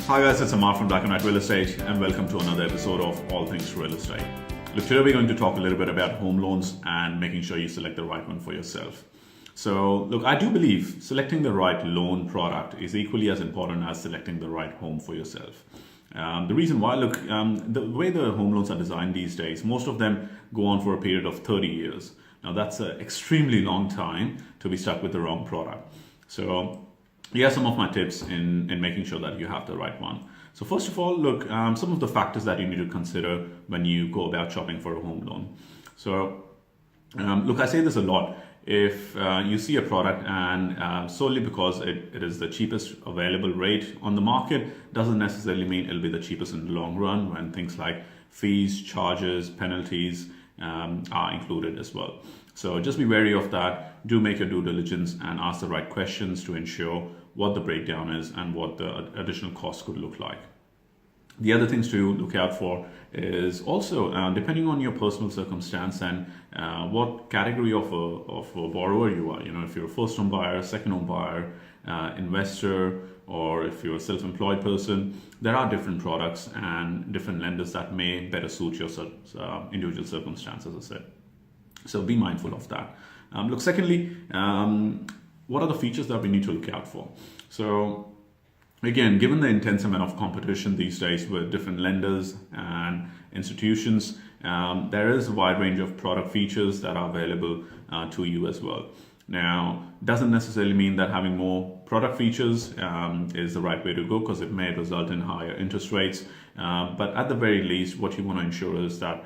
Hi guys, it's Amar from Black and White Real Estate and welcome to another episode of All Things Real Estate. Look, today we're going to talk a little bit about home loans and making sure you select the right one for yourself. So look, I do believe selecting the right loan product is equally as important as selecting the right home for yourself. The reason why, look, the way the home loans are designed these days, most of them go on for a period of 30 years. Now that's an extremely long time to be stuck with the wrong product. So here are some of my tips in making sure that you have the right one. So first of all, look, some of the factors that you need to consider when you go about shopping for a home loan. So look, I say this a lot. If you see a product and solely because it is the cheapest available rate on the market, doesn't necessarily mean it'll be the cheapest in the long run when things like fees, charges, penalties are included as well. So just be wary of that. Do make your due diligence and ask the right questions to ensure what the breakdown is and what the additional cost could look like. The other things to look out for is also depending on your personal circumstance and what category of a borrower you are. You know, if you're a first home buyer, second home buyer, investor, or if you're a self-employed person, there are different products and different lenders that may better suit your individual circumstances, as I said. So be mindful of that. Look, secondly, what are the features that we need to look out for? So again, given the intense amount of competition these days with different lenders and institutions, there is a wide range of product features that are available to you as well. Now, doesn't necessarily mean that having more product features is the right way to go, because it may result in higher interest rates. But at the very least, what you want to ensure is that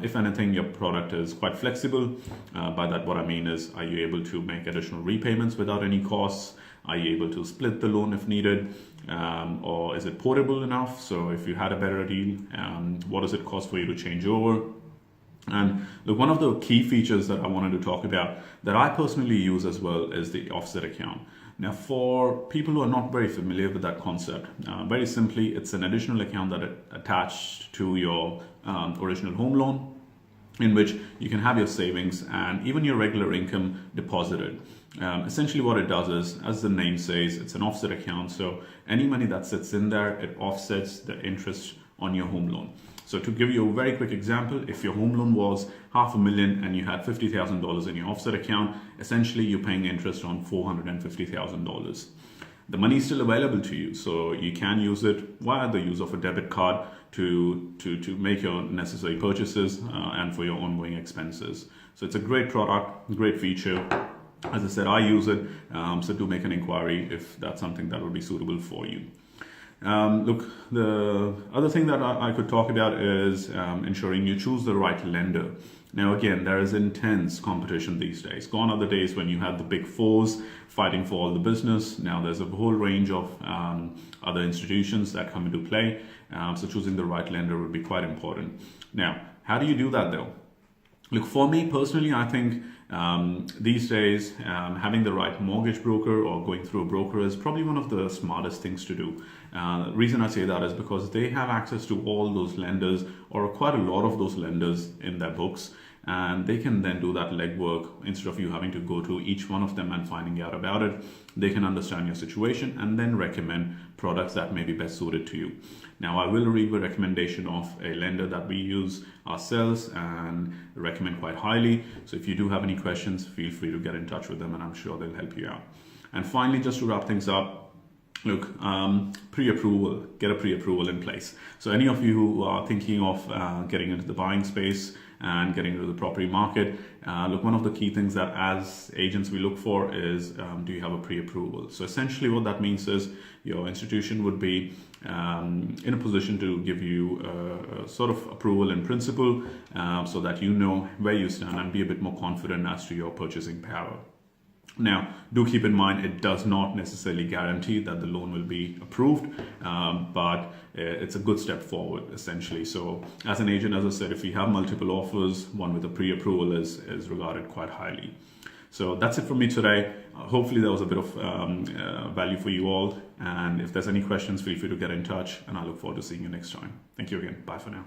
if anything, your product is quite flexible. By that, what I mean is, are you able to make additional repayments without any costs? Are you able to split the loan if needed? Or is it portable enough? So if you had a better deal, what does it cost for you to change over? And look, one of the key features that I wanted to talk about that I personally use as well is the offset account. Now, for people who are not very familiar with that concept, very simply, it's an additional account that is attached to your original home loan, in which you can have your savings and even your regular income deposited. Essentially what it does is, as the name says, it's an offset account. So any money that sits in there, it offsets the interest on your home loan. So to give you a very quick example, if your home loan was $500,000 and you had $50,000 in your offset account, essentially you're paying interest on $450,000. The money is still available to you, so you can use it via the use of a debit card to make your necessary purchases and for your ongoing expenses. So it's a great product, great feature. As I said, I use it, so do make an inquiry if that's something that would be suitable for you. Look, the other thing that I could talk about is ensuring you choose the right lender. Now, again, there is intense competition these days. Gone are the days when you had the big fours fighting for all the business. Now there's a whole range of other institutions that come into play. So choosing the right lender would be quite important. Now, how do you do that though? Look, for me personally, I think these days having the right mortgage broker or going through a broker is probably one of the smartest things to do. The reason I say that is because they have access to all those lenders, or quite a lot of those lenders in their books, and they can then do that legwork instead of you having to go to each one of them and finding out about it. They can understand your situation and then recommend products that may be best suited to you. Now, I will read the recommendation of a lender that we use ourselves and recommend quite highly. So if you do have any questions, feel free to get in touch with them and I'm sure they'll help you out. And finally, just to wrap things up, look, pre-approval, get a pre-approval in place. So any of you who are thinking of getting into the buying space and getting into the property market, look, one of the key things that as agents we look for is, do you have a pre-approval? So essentially what that means is your institution would be in a position to give you a sort of approval in principle, so that you know where you stand and be a bit more confident as to your purchasing power. Now, do keep in mind, it does not necessarily guarantee that the loan will be approved, but it's a good step forward, essentially. So as an agent, as I said, if you have multiple offers, one with a pre-approval is regarded quite highly. So that's it from me today. Hopefully there was a bit of value for you all. And if there's any questions, feel free to get in touch, and I look forward to seeing you next time. Thank you again. Bye for now.